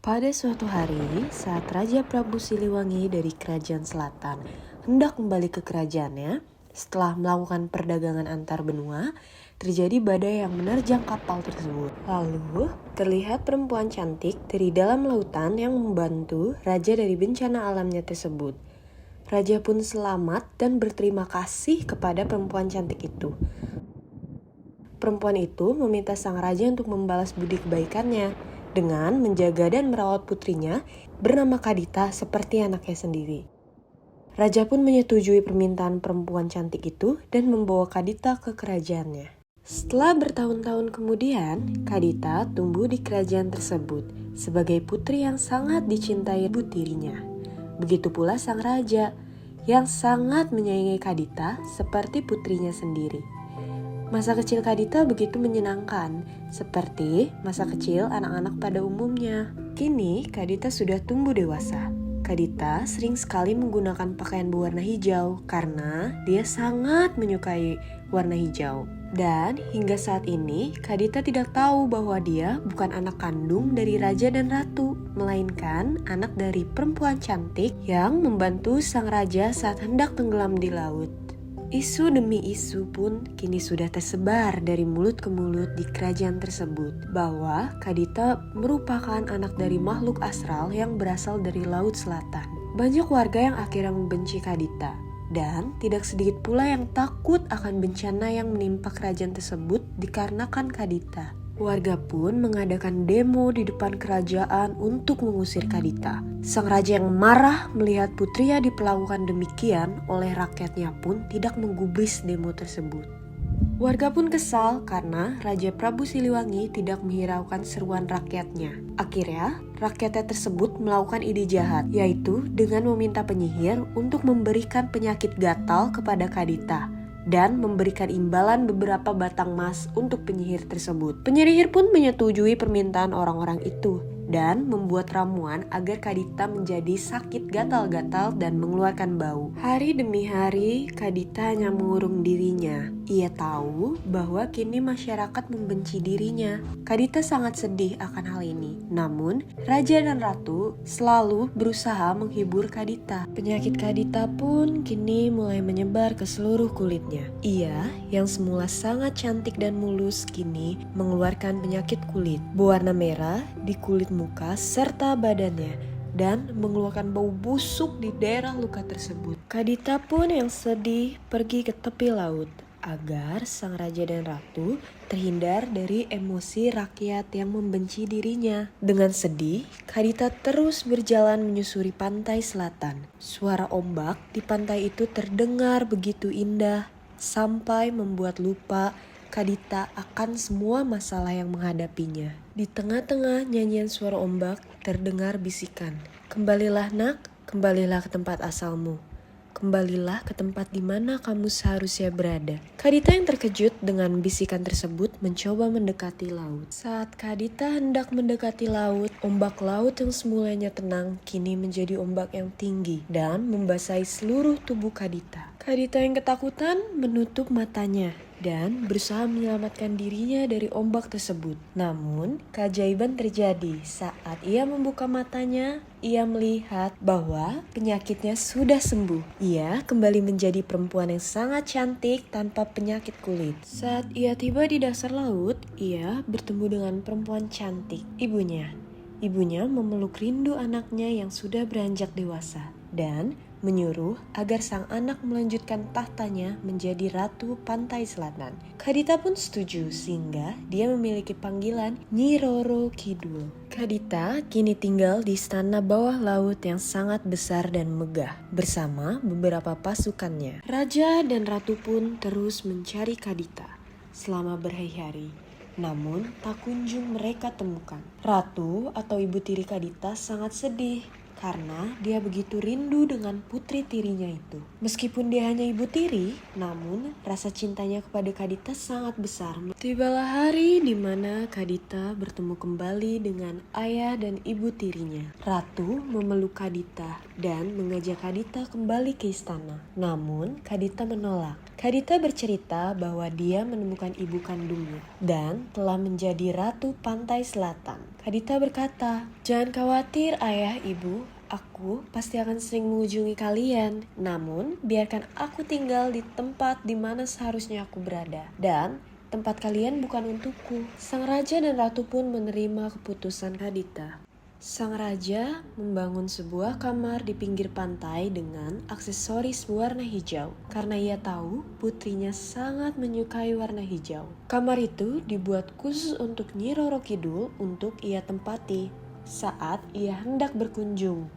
Pada suatu hari, saat Raja Prabu Siliwangi dari Kerajaan Selatan hendak kembali ke kerajaannya, setelah melakukan perdagangan antar benua, terjadi badai yang menerjang kapal tersebut. Lalu, terlihat perempuan cantik dari dalam lautan yang membantu raja dari bencana alamnya tersebut. Raja pun selamat dan berterima kasih kepada perempuan cantik itu. Perempuan itu meminta sang raja untuk membalas budi kebaikannya dengan menjaga dan merawat putrinya bernama Kadita seperti anaknya sendiri. Raja pun menyetujui permintaan perempuan cantik itu dan membawa Kadita ke kerajaannya. Setelah bertahun-tahun kemudian, Kadita tumbuh di kerajaan tersebut sebagai putri yang sangat dicintai ibu tirinya. Begitu pula sang raja yang sangat menyayangi Kadita seperti putrinya sendiri. Masa kecil Kadita begitu menyenangkan, seperti masa kecil anak-anak pada umumnya. Kini Kadita sudah tumbuh dewasa. Kadita sering sekali menggunakan pakaian berwarna hijau karena dia sangat menyukai warna hijau. Dan hingga saat ini Kadita tidak tahu bahwa dia bukan anak kandung dari raja dan ratu, melainkan anak dari perempuan cantik yang membantu sang raja saat hendak tenggelam di laut. Isu demi isu pun kini sudah tersebar dari mulut ke mulut di kerajaan tersebut bahwa Kadita merupakan anak dari makhluk astral yang berasal dari Laut Selatan. Banyak warga yang akhirnya membenci Kadita dan tidak sedikit pula yang takut akan bencana yang menimpa kerajaan tersebut dikarenakan Kadita. Warga pun mengadakan demo di depan kerajaan untuk mengusir Kadita. Sang raja yang marah melihat putrinya diperlakukan demikian oleh rakyatnya pun tidak menggubris demo tersebut. Warga pun kesal karena Raja Prabu Siliwangi tidak menghiraukan seruan rakyatnya. Akhirnya, rakyatnya tersebut melakukan ide jahat, yaitu dengan meminta penyihir untuk memberikan penyakit gatal kepada Kadita dan memberikan imbalan beberapa batang emas untuk penyihir tersebut. Penyihir pun menyetujui permintaan orang-orang itu dan membuat ramuan agar Kadita menjadi sakit gatal-gatal dan mengeluarkan bau. Hari demi hari, Kadita hanya mengurung dirinya. Ia tahu bahwa kini masyarakat membenci dirinya. Kadita sangat sedih akan hal ini. Namun, raja dan ratu selalu berusaha menghibur Kadita. Penyakit Kadita pun kini mulai menyebar ke seluruh kulitnya. Ia, yang semula sangat cantik dan mulus, kini mengeluarkan penyakit kulit berwarna merah di kulit muka serta badannya dan mengeluarkan bau busuk di daerah luka tersebut. Kadita pun yang sedih pergi ke tepi laut agar sang raja dan ratu terhindar dari emosi rakyat yang membenci dirinya. Dengan sedih, Kadita terus berjalan menyusuri pantai selatan. Suara ombak di pantai itu terdengar begitu indah sampai membuat lupa Kadita akan semua masalah yang menghadapinya. Di tengah-tengah nyanyian suara ombak terdengar bisikan, "Kembalilah nak, kembalilah ke tempat asalmu. Kembalilah ke tempat di mana kamu seharusnya berada." Kadita yang terkejut dengan bisikan tersebut mencoba mendekati laut. Saat Kadita hendak mendekati laut, ombak laut yang semulanya tenang kini menjadi ombak yang tinggi dan membasahi seluruh tubuh Kadita. Kadita yang ketakutan menutup matanya dan berusaha menyelamatkan dirinya dari ombak tersebut. Namun, keajaiban terjadi saat ia membuka matanya. Ia melihat bahwa penyakitnya sudah sembuh. Ia kembali menjadi perempuan yang sangat cantik tanpa penyakit kulit. Saat ia tiba di dasar laut, ia bertemu dengan perempuan cantik, ibunya. Ibunya memeluk rindu anaknya yang sudah beranjak dewasa dan menyuruh agar sang anak melanjutkan tahtanya menjadi ratu pantai selatan. Kadita pun setuju sehingga dia memiliki panggilan Nyi Roro Kidul. Kadita kini tinggal di istana bawah laut yang sangat besar dan megah bersama beberapa pasukannya. Raja dan ratu pun terus mencari Kadita selama berhari-hari. Namun tak kunjung mereka temukan. Ratu atau ibu tiri Kadita sangat sedih karena dia begitu rindu dengan putri tirinya itu. Meskipun dia hanya ibu tiri, namun rasa cintanya kepada Kadita sangat besar. Tibalah hari di mana Kadita bertemu kembali dengan ayah dan ibu tirinya. Ratu memeluk Kadita dan mengajak Kadita kembali ke istana. Namun Kadita menolak. Kadita bercerita bahwa dia menemukan ibu kandungnya dan telah menjadi ratu pantai selatan. Kadita berkata, "Jangan khawatir ayah ibu, aku pasti akan sering mengunjungi kalian. Namun, biarkan aku tinggal di tempat di mana seharusnya aku berada. Dan tempat kalian bukan untukku." Sang raja dan ratu pun menerima keputusan Kadita. Sang raja membangun sebuah kamar di pinggir pantai dengan aksesoris warna hijau karena ia tahu putrinya sangat menyukai warna hijau. Kamar itu dibuat khusus untuk Nyi Roro Kidul untuk ia tempati saat ia hendak berkunjung.